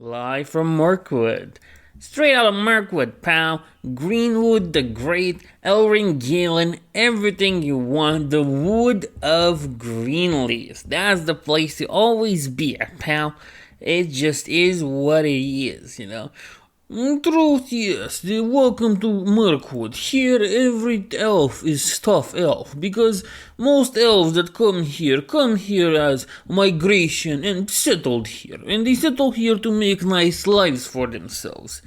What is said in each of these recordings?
Live from Mirkwood. Straight out of Mirkwood, pal. Greenwood the Great, Elring Galen, everything you want. The Wood of Greenleaf. That's the place to always be at, pal. It just is what it is. Truth, yes. Welcome to Mirkwood. Here, every elf is tough elf because most elves that come here as migration and settled here, and they settle here to make nice lives for themselves.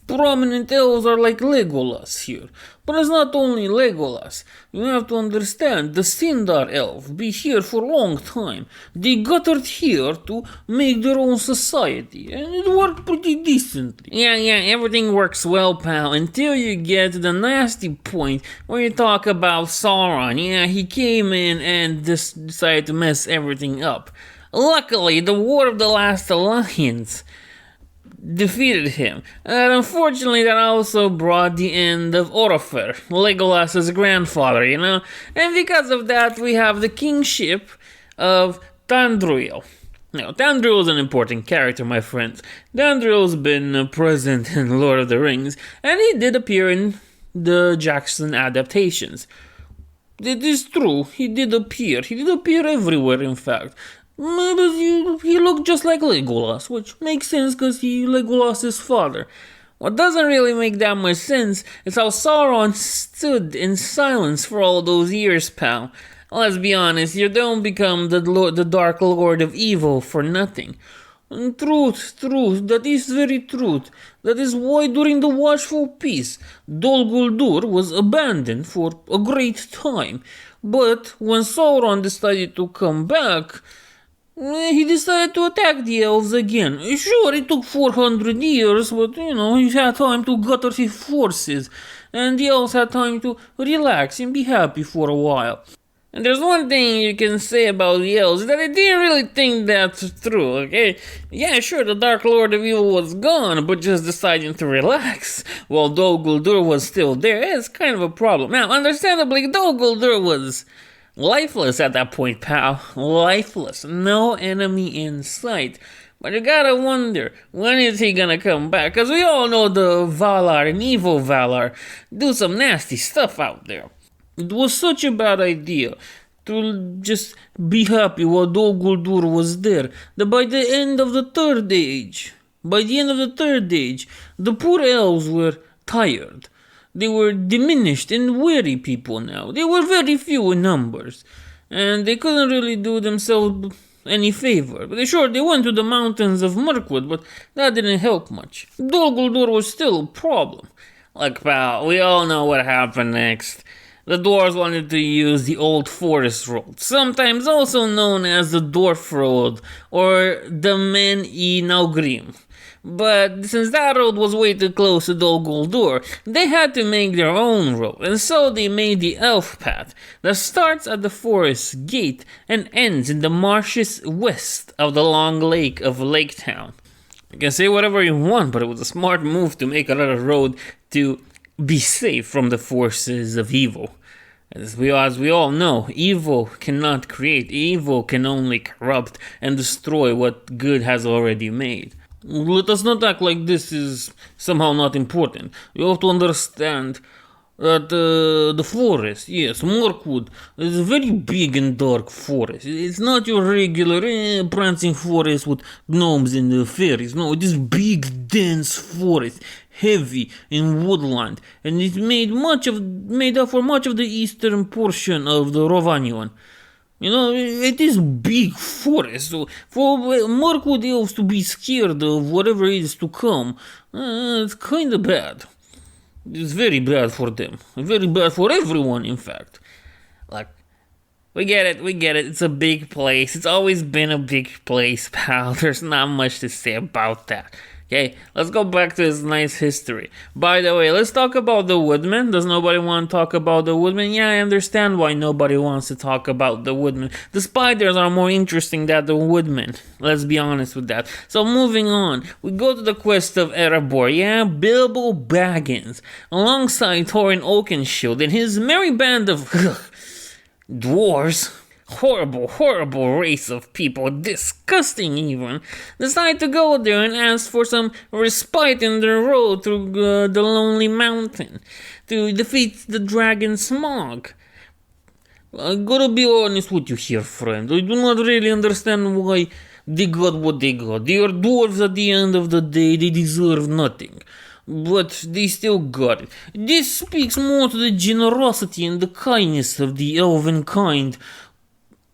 Prominent elves are like Legolas here, but it's not only Legolas. You have to understand, the Sindar elf be here for a long time. They gathered here to make their own society, and it worked pretty decently. Yeah, everything works well, pal, until you get to the nasty point where you talk about Sauron. Yeah, he came in and just decided to mess everything up. Luckily, the War of the Last Alliance defeated him. And unfortunately, that also brought the end of Orofer, Legolas's grandfather, And because of that, we have the kingship of Tandruil. Now, Tandruil is an important character, my friends. Tandruil's been present in Lord of the Rings, and he did appear in the Jackson adaptations. It is true, he did appear. He did appear everywhere, in fact. But he looked just like Legolas, which makes sense because he's Legolas' father. What doesn't really make that much sense is how Sauron stood in silence for all those years, pal. Let's be honest, you don't become the Dark Lord of Evil for nothing. And truth, that is very truth. That is why during the Watchful Peace, Dol Guldur was abandoned for a great time. But when Sauron decided to come back, he decided to attack the elves again. Sure, it took 400 years, but he had time to gather his forces, and the elves had time to relax and be happy for a while. And there's one thing you can say about the elves, that I didn't really think that's true, okay? Yeah, sure, the Dark Lord of Evil was gone, but just deciding to relax while Dol Guldur was still there is kind of a problem. Now, understandably, Dol Guldur was lifeless at that point, pal. Lifeless. No enemy in sight. But you gotta wonder, when is he gonna come back? Because we all know the Valar and evil Valar do some nasty stuff out there. It was such a bad idea to just be happy while Dol Guldur was there, that by the end of the Third Age, the poor elves were tired. They were diminished and weary people now. They were very few in numbers, and they couldn't really do themselves any favor. But they went to the mountains of Mirkwood, but that didn't help much. Dol Guldur was still a problem. Look, pal, we all know what happened next. The dwarves wanted to use the Old Forest Road, sometimes also known as the Dwarf Road or the Men-i Naugrim. But since that road was way too close to Dol Guldur, they had to make their own road, and so they made the Elf Path that starts at the forest gate and ends in the marshes west of the long lake of Lake Town. You can say whatever you want, but it was a smart move to make another road to be safe from the forces of evil. As we all know, evil cannot create. Evil can only corrupt and destroy what good has already made. Let us not act like this is somehow not important. You have to understand that the forest, yes, Mirkwood, is a very big and dark forest. It's not your regular prancing forest with gnomes and fairies. No, it is big, dense forest, heavy in woodland, and it's made up for much of the eastern portion of the Rovanion. It is big forest, so for Mirkwood elves to be scared of whatever is to come, it's kinda bad. It's very bad for them. Very bad for everyone, in fact. Look, we get it, it's a big place. It's always been a big place, pal. There's not much to say about that. Okay, let's go back to this nice history. By the way, let's talk about the Woodmen. Does nobody want to talk about the Woodmen? Yeah, I understand why nobody wants to talk about the Woodmen. The Spiders are more interesting than the Woodmen. Let's be honest with that. So moving on, we go to the quest of Erebor. Yeah, Bilbo Baggins, alongside Thorin Oakenshield and his merry band of dwarves, horrible, horrible race of people, disgusting even, decide to go there and ask for some respite in their road through the lonely mountain to defeat the dragon Smog. I gotta be honest with you here, friend. I do not really understand why they got what they got. They are dwarves at the end of the day. They deserve nothing. But they still got it. This speaks more to the generosity and the kindness of the elven kind,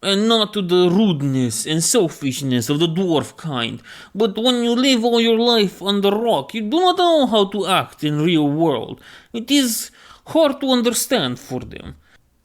and not to the rudeness and selfishness of the dwarf kind. But when you live all your life on the rock, you do not know how to act in real world. It is hard to understand for them.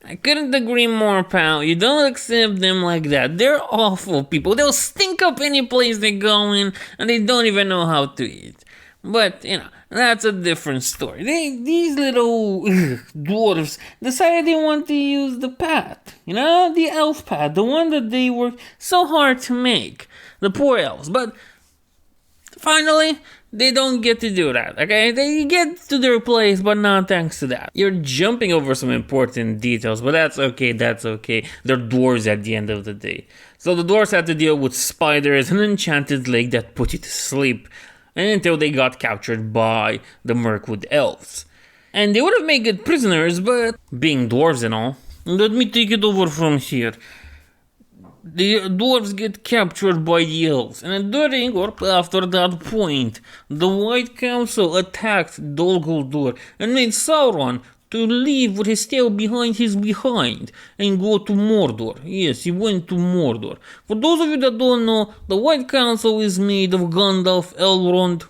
I couldn't agree more, pal. You don't accept them like that. They're awful people. They'll stink up any place they go in, and they don't even know how to eat. But, that's a different story. These little dwarves decided they want to use the path. The elf path. The one that they worked so hard to make. The poor elves. But, finally, they don't get to do that, okay? They get to their place, but not thanks to that. You're jumping over some important details, but that's okay. They're dwarves at the end of the day. So the dwarves had to deal with spiders and an enchanted lake that put you to sleep, until they got captured by the Mirkwood elves. And they would have made good prisoners, but being dwarves and all, let me take it over from here. The dwarves get captured by the elves, and during or after that point, the White Council attacked Dol Guldur and made Sauron to leave with his tail behind his behind and go to Mordor. Yes, he went to Mordor. For those of you that don't know, the White Council is made of Gandalf, Elrond,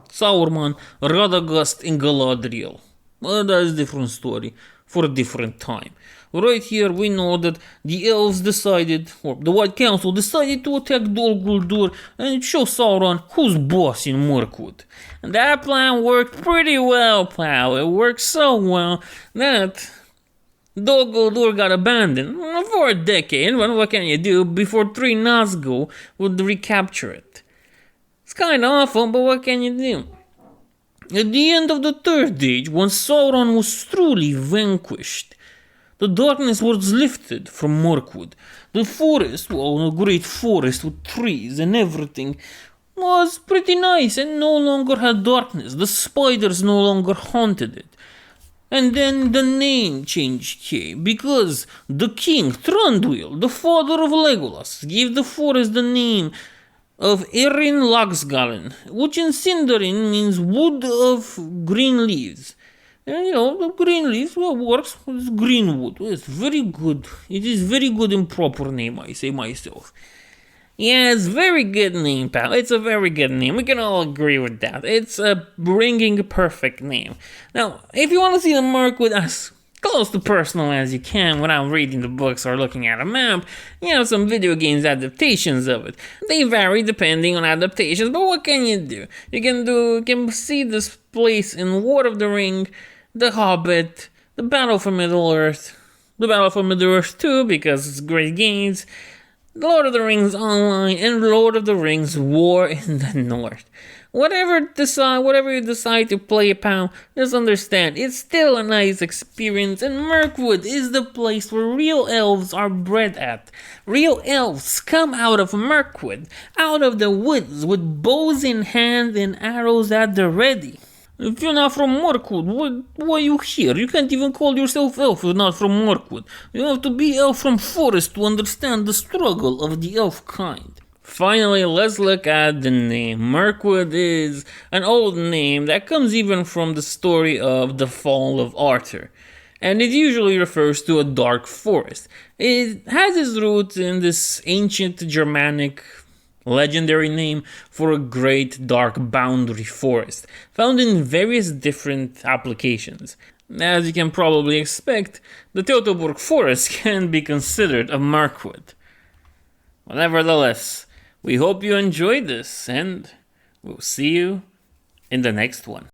Sauron, Radagast, and Galadriel. Well, that's a different story for a different time. Right here we know that the elves decided, or the White Council decided to attack Dol Guldur and show Sauron who's boss in Mirkwood. And that plan worked pretty well, pal. It worked so well that Dol Guldur got abandoned for a decade. Well, what can you do before 3 Nazgûl would recapture it? It's kinda awful, but what can you do? At the end of the Third Age, when Sauron was truly vanquished, the darkness was lifted from Mirkwood. The forest, a great forest with trees and everything, was pretty nice and no longer had darkness. The spiders no longer haunted it. And then the name change came, because the king, Thranduil, the father of Legolas, gave the forest the name of Erin Laxgallen, which in Sindarin means wood of green leaves. And the green leaves, works with greenwood. It's very good. It is very good and proper name, I say myself. Yeah, it's very good name, pal. It's a very good name. We can all agree with that. It's a ringing perfect name. Now, if you want to see the Mirkwood as close to personal as you can without reading the books or looking at a map, some video games adaptations of it. They vary depending on adaptations, but what can you do? You can see this place in Lord of the Ring, The Hobbit, The Battle for Middle-earth, The Battle for Middle-earth 2 because it's great games, Lord of the Rings Online, and Lord of the Rings War in the North. Whatever you decide to play, pal, just understand, it's still a nice experience, and Mirkwood is the place where real elves are bred at. Real elves come out of Mirkwood, out of the woods, with bows in hand and arrows at the ready. If you're not from Mirkwood, why are you here? You can't even call yourself elf if you're not from Mirkwood. You have to be elf from forest to understand the struggle of the elf kind. Finally, let's look at the name. Mirkwood is an old name that comes even from the story of the Fall of Arthur, and it usually refers to a dark forest. It has its roots in this ancient Germanic legendary name for a great dark boundary forest, found in various different applications. As you can probably expect, the Teutoburg forest can be considered a Mirkwood. But nevertheless, we hope you enjoyed this, and we'll see you in the next one.